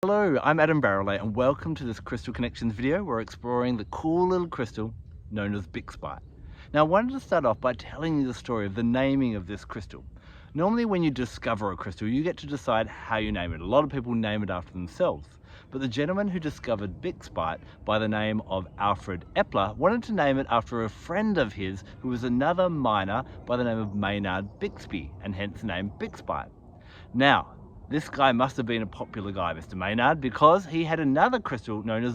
Hello, I'm Barralet and welcome to this Crystal Connections video. We're exploring the cool little crystal known as Bixbite. Now I wanted to start off by telling you the story of the naming of this crystal. Normally when you discover a crystal, you get to decide how you name it. A lot of people name it after themselves. But the gentleman who discovered Bixbite by the name of Alfred Epler wanted to name it after a friend of his who was another miner by the name of Maynard Bixby, and hence the name Bixbite. Now, this guy must have been a popular guy, Mr. Maynard, because he had another crystal known as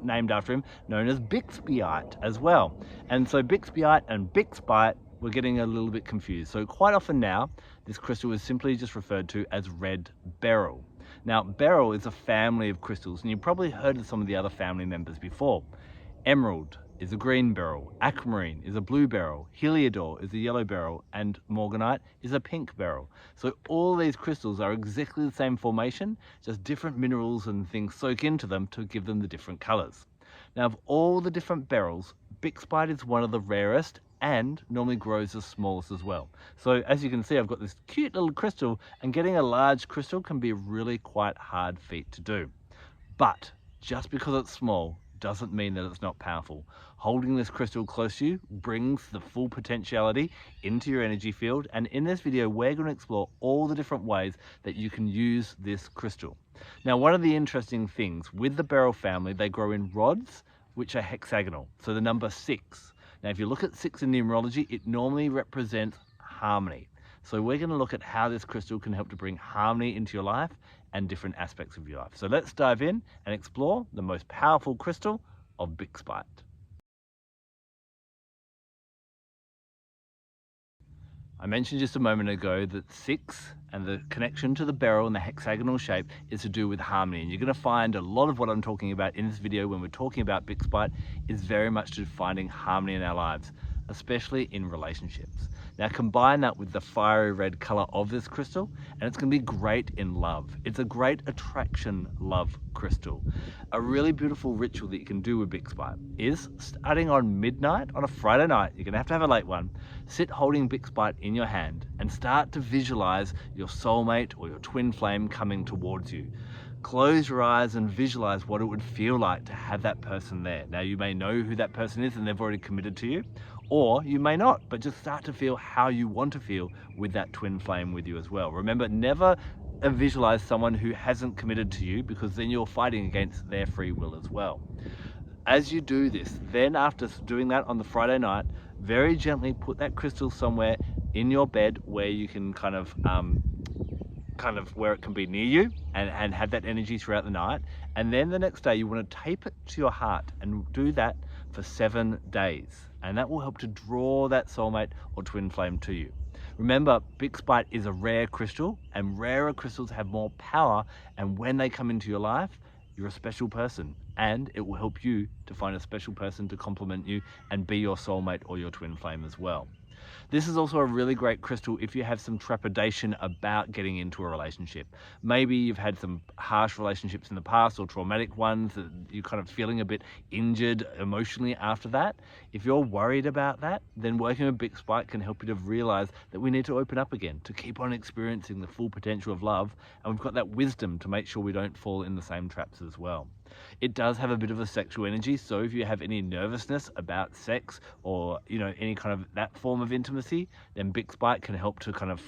named after him, known as Bixbyite as well. And so Bixbyite and Bixbite were getting a little bit confused. So quite often now, this crystal is simply just referred to as Red Beryl. Now, beryl is a family of crystals, and you've probably heard of some of the other family members before. Emerald is a green beryl, aquamarine is a blue beryl, heliodor is a yellow beryl, and morganite is a pink beryl. So all these crystals are exactly the same formation, just different minerals and things soak into them to give them the different colors. Now, of all the different beryls, Bixbite is one of the rarest and normally grows the smallest as well. So as you can see, I've got this cute little crystal, and getting a large crystal can be a really quite hard feat to do. But just because it's small doesn't mean that it's not powerful. Holding this crystal close to you brings the full potentiality into your energy field, and in this video we're going to explore all the different ways that you can use this crystal. Now, one of the interesting things with the beryl family, they grow in rods which are hexagonal, so the number 6. Now if you look at 6 in numerology, it normally represents harmony. So we're going to look at how this crystal can help to bring harmony into your life and different aspects of your life. So let's dive in and explore the most powerful crystal of Bixbite. I mentioned just a moment ago that 6 and the connection to the beryl and the hexagonal shape is to do with harmony. And you're going to find a lot of what I'm talking about in this video when we're talking about Bixbite is very much to finding harmony in our lives, especially in relationships. Now combine that with the fiery red color of this crystal, and it's going to be great in love. It's a great attraction love crystal. A really beautiful ritual that you can do with Bixbite is starting on midnight on a Friday night. You're going to have a late one. Sit holding Bixbite in your hand and start to visualize your soulmate or your twin flame coming towards you. Close your eyes and visualize what it would feel like to have that person there. Now you may know who that person is and they've already committed to you, or you may not, but just start to feel how you want to feel with that twin flame with you as well. Remember, never visualize someone who hasn't committed to you, because then you're fighting against their free will as well. As you do this, then after doing that on the Friday night, very gently put that crystal somewhere in your bed where you can kind of where it can be near you and have that energy throughout the night. And then the next day you want to tape it to your heart and do that for 7 days. And that will help to draw that soulmate or twin flame to you. Remember, Bixbite is a rare crystal, and rarer crystals have more power, and when they come into your life, you're a special person, and it will help you to find a special person to complement you and be your soulmate or your twin flame as well. This is also a really great crystal if you have some trepidation about getting into a relationship. Maybe you've had some harsh relationships in the past or traumatic ones that you're kind of feeling a bit injured emotionally after that. If you're worried about that, then working with Bixbite can help you to realize that we need to open up again to keep on experiencing the full potential of love, and we've got that wisdom to make sure we don't fall in the same traps as well. It does have a bit of a sexual energy, so if you have any nervousness about sex or any kind of that form of intimacy, then Bixbite can help to kind of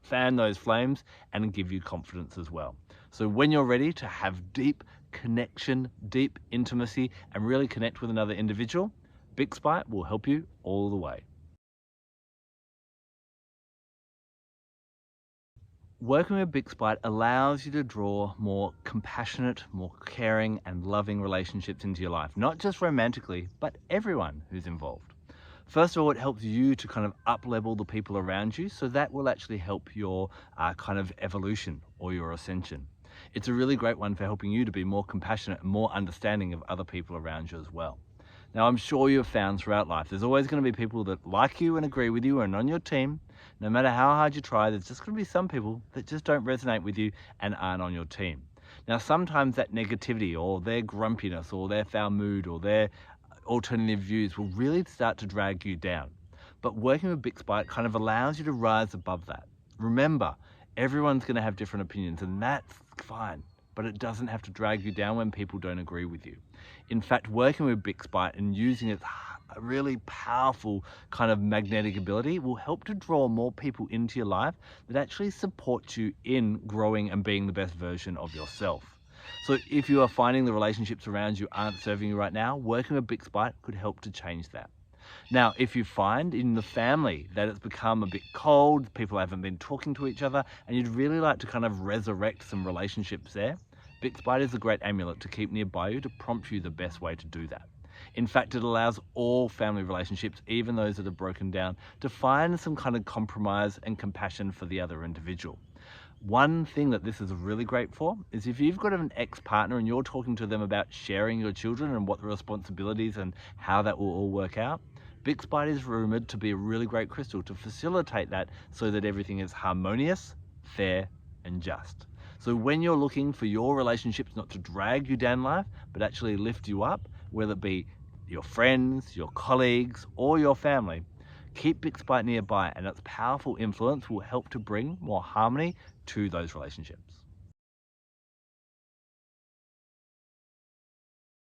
fan those flames and give you confidence as well. So when you're ready to have deep connection, deep intimacy, and really connect with another individual, Bixbite will help you all the way. Working with Bixbite allows you to draw more compassionate, more caring and loving relationships into your life, not just romantically, but everyone who's involved. First of all, it helps you to kind of up-level the people around you, so that will actually help your kind of evolution or your ascension. It's a really great one for helping you to be more compassionate and more understanding of other people around you as well. Now, I'm sure you've found throughout life, there's always going to be people that like you and agree with you and on your team. No matter how hard you try, there's just going to be some people that just don't resonate with you and aren't on your team. Now, sometimes that negativity or their grumpiness or their foul mood or their alternative views will really start to drag you down. But working with Bixbite kind of allows you to rise above that. Remember, everyone's going to have different opinions, and that's fine. but it doesn't have to drag you down when people don't agree with you. In fact, working with Bixbite and using its a really powerful kind of magnetic ability will help to draw more people into your life that actually support you in growing and being the best version of yourself. So if you are finding the relationships around you aren't serving you right now, working with Bixbite could help to change that. Now, if you find in the family that it's become a bit cold, people haven't been talking to each other, and you'd really like to kind of resurrect some relationships there, Bixbite is a great amulet to keep nearby you to prompt you the best way to do that. In fact, it allows all family relationships, even those that are broken down, to find some kind of compromise and compassion for the other individual. One thing that this is really great for is if you've got an ex-partner and you're talking to them about sharing your children and what the responsibilities and how that will all work out, Bixbite is rumoured to be a really great crystal to facilitate that so that everything is harmonious, fair and just. So when you're looking for your relationships not to drag you down life, but actually lift you up, whether it be your friends, your colleagues or your family, keep Bixbite nearby and its powerful influence will help to bring more harmony to those relationships.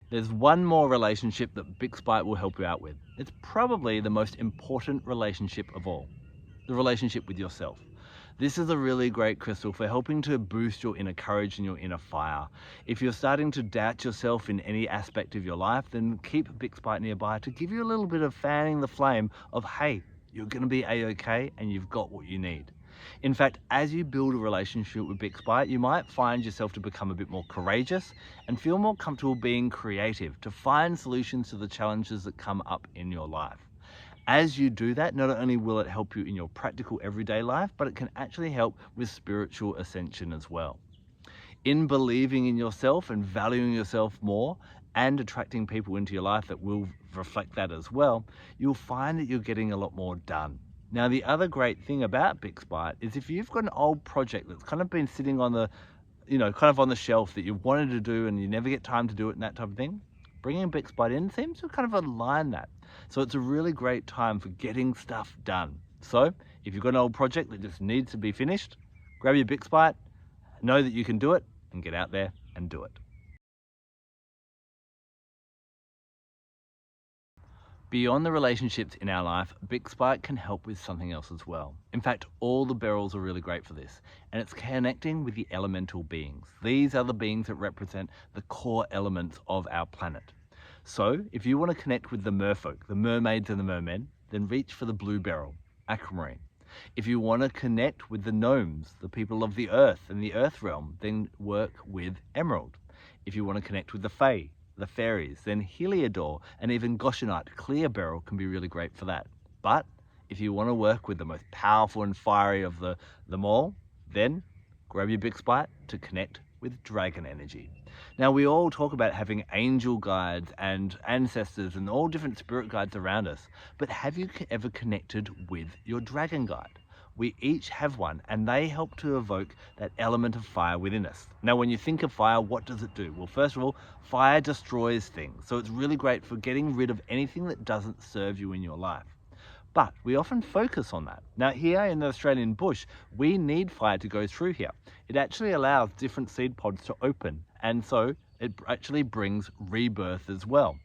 There's one more relationship that Bixbite will help you out with. It's probably the most important relationship of all, the relationship with yourself. This is a really great crystal for helping to boost your inner courage and your inner fire. If you're starting to doubt yourself in any aspect of your life, then keep Bixbite nearby to give you a little bit of fanning the flame of, hey, you're going to be a-okay and you've got what you need. In fact, as you build a relationship with Bixbite, you might find yourself to become a bit more courageous and feel more comfortable being creative to find solutions to the challenges that come up in your life. As you do that, not only will it help you in your practical everyday life, but it can actually help with spiritual ascension as well. In believing in yourself and valuing yourself more and attracting people into your life that will reflect that as well, you'll find that you're getting a lot more done. Now, the other great thing about Bixbite is if you've got an old project that's kind of been sitting on the, kind of on the shelf that you wanted to do and you never get time to do it and that type of thing, bringing Bixbite in seems to kind of align that. So it's a really great time for getting stuff done. So if you've got an old project that just needs to be finished, grab your Bixbite, know that you can do it and get out there and do it. Beyond the relationships in our life, Bixbite can help with something else as well. In fact, all the beryls are really great for this, and it's connecting with the elemental beings. These are the beings that represent the core elements of our planet. So if you want to connect with the merfolk, the mermaids and the mermen, then reach for the blue beryl, aquamarine. If you want to connect with the gnomes, the people of the earth and the earth realm, then work with emerald. If you want to connect with the fae, the fairies, then heliodor and even goshenite clear beryl can be really great for that. But if you want to work with the most powerful and fiery of them all, then grab your Bixbite to connect with dragon energy. Now, we all talk about having angel guides and ancestors and all different spirit guides around us, but have you ever connected with your dragon guide? We each have one, and they help to evoke that element of fire within us. Now, when you think of fire, what does it do? Well, first of all, fire destroys things. So it's really great for getting rid of anything that doesn't serve you in your life. But we often focus on that. Now, here in the Australian bush, we need fire to go through here. It actually allows different seed pods to open, and so it actually brings rebirth as well.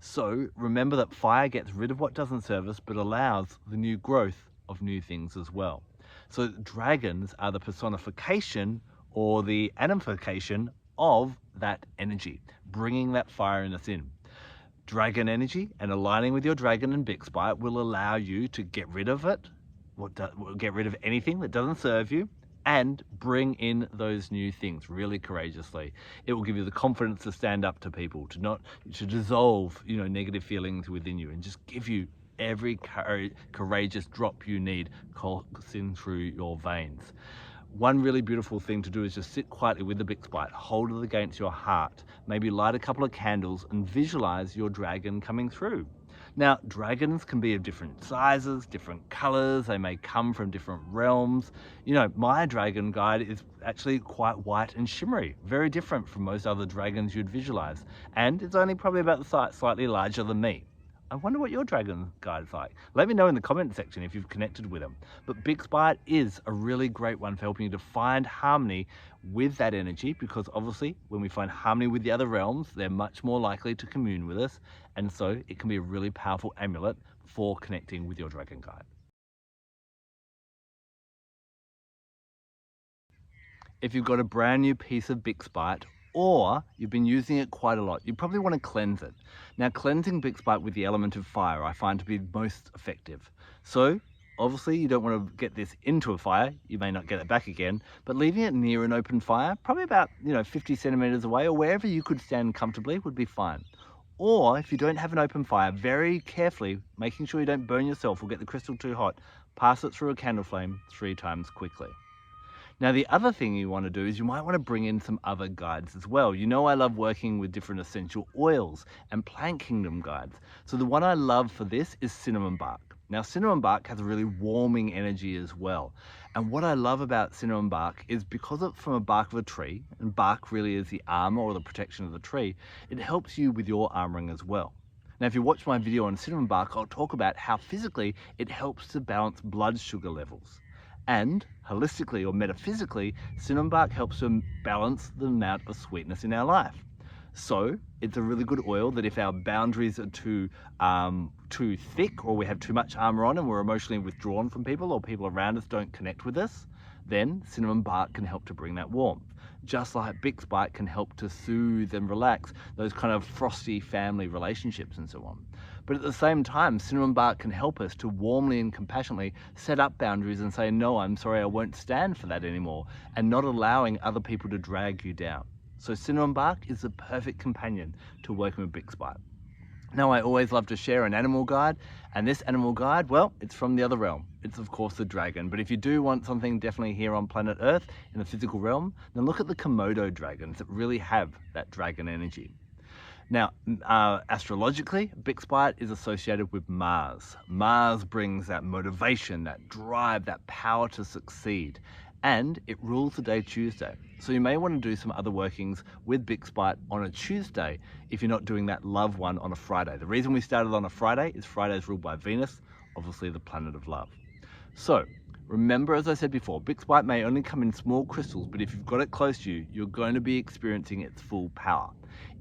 So remember that fire gets rid of what doesn't serve us, but allows the new growth of new things as well. So dragons are the personification or the animification of that energy, bringing that fire in us in. Dragon energy and aligning with your dragon and Bixbite will allow you to get rid of it, get rid of anything that doesn't serve you, and bring in those new things really courageously. It will give you the confidence to stand up to people, to dissolve, negative feelings within you, and just give you every courageous drop you need coursing through your veins. One really beautiful thing to do is just sit quietly with the Bixbite, hold it against your heart, maybe light a couple of candles and visualize your dragon coming through. Now, dragons can be of different sizes, different colors, they may come from different realms. My dragon guide is actually quite white and shimmery, very different from most other dragons you'd visualize, and it's only probably about the size, slightly larger than me. I wonder what your dragon guide's like. Let me know in the comment section if you've connected with them. But Bixbite is a really great one for helping you to find harmony with that energy, because obviously when we find harmony with the other realms, they're much more likely to commune with us. And so it can be a really powerful amulet for connecting with your dragon guide. If you've got a brand new piece of Bixbite, or you've been using it quite a lot, you probably want to cleanse it. Now, cleansing Bixbite with the element of fire I find to be most effective. So obviously you don't want to get this into a fire, you may not get it back again, but leaving it near an open fire, probably about 50 centimeters away, or wherever you could stand comfortably, would be fine. Or if you don't have an open fire, very carefully, making sure you don't burn yourself or get the crystal too hot, pass it through a candle flame 3 times quickly. Now, the other thing you want to do is you might want to bring in some other guides as well. You know I love working with different essential oils and plant kingdom guides. So the one I love for this is cinnamon bark. Now, cinnamon bark has a really warming energy as well. And what I love about cinnamon bark is because it's from a bark of a tree, and bark really is the armor or the protection of the tree, it helps you with your armoring as well. Now, if you watch my video on cinnamon bark, I'll talk about how physically it helps to balance blood sugar levels. And holistically or metaphysically, cinnamon bark helps to balance the amount of sweetness in our life. So it's a really good oil that if our boundaries are too thick, or we have too much armor on and we're emotionally withdrawn from people, or people around us don't connect with us, then cinnamon bark can help to bring that warmth. Just like Bixbite can help to soothe and relax those kind of frosty family relationships and so on. But at the same time, cinnamon bark can help us to warmly and compassionately set up boundaries and say, no, I'm sorry, I won't stand for that anymore, and not allowing other people to drag you down. So cinnamon bark is the perfect companion to working with Bixbite. Now, I always love to share an animal guide, and this animal guide, well, it's from the other realm. It's of course the dragon, but if you do want something definitely here on planet Earth in the physical realm, then look at the Komodo dragons that really have that dragon energy. Now, astrologically, Bixbite is associated with Mars. Mars brings that motivation, that drive, that power to succeed, and it rules the day Tuesday. So you may want to do some other workings with Bixbite on a Tuesday if you're not doing that love one on a Friday. The reason we started on a Friday is Friday is ruled by Venus, obviously the planet of love. So remember, as I said before, Bixbite may only come in small crystals, but if you've got it close to you, you're going to be experiencing its full power.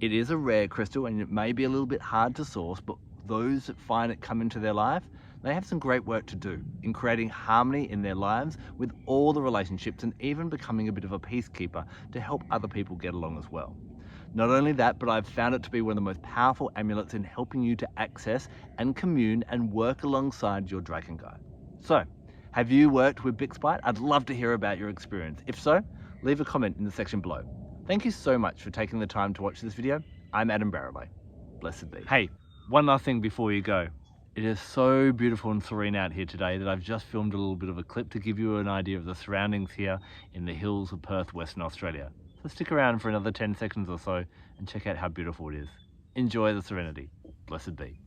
It is a rare crystal and it may be a little bit hard to source, but those that find it come into their life, they have some great work to do in creating harmony in their lives with all the relationships, and even becoming a bit of a peacekeeper to help other people get along as well. Not only that, but I've found it to be one of the most powerful amulets in helping you to access and commune and work alongside your dragon guide. So, have you worked with Bixbite? I'd love to hear about your experience. If so, leave a comment in the section below. Thank you so much for taking the time to watch this video. I'm Barralet. Blessed be. Hey, one last thing before you go. It is so beautiful and serene out here today that I've just filmed a little bit of a clip to give you an idea of the surroundings here in the hills of Perth, Western Australia. So stick around for another 10 seconds or so and check out how beautiful it is. Enjoy the serenity. Blessed be.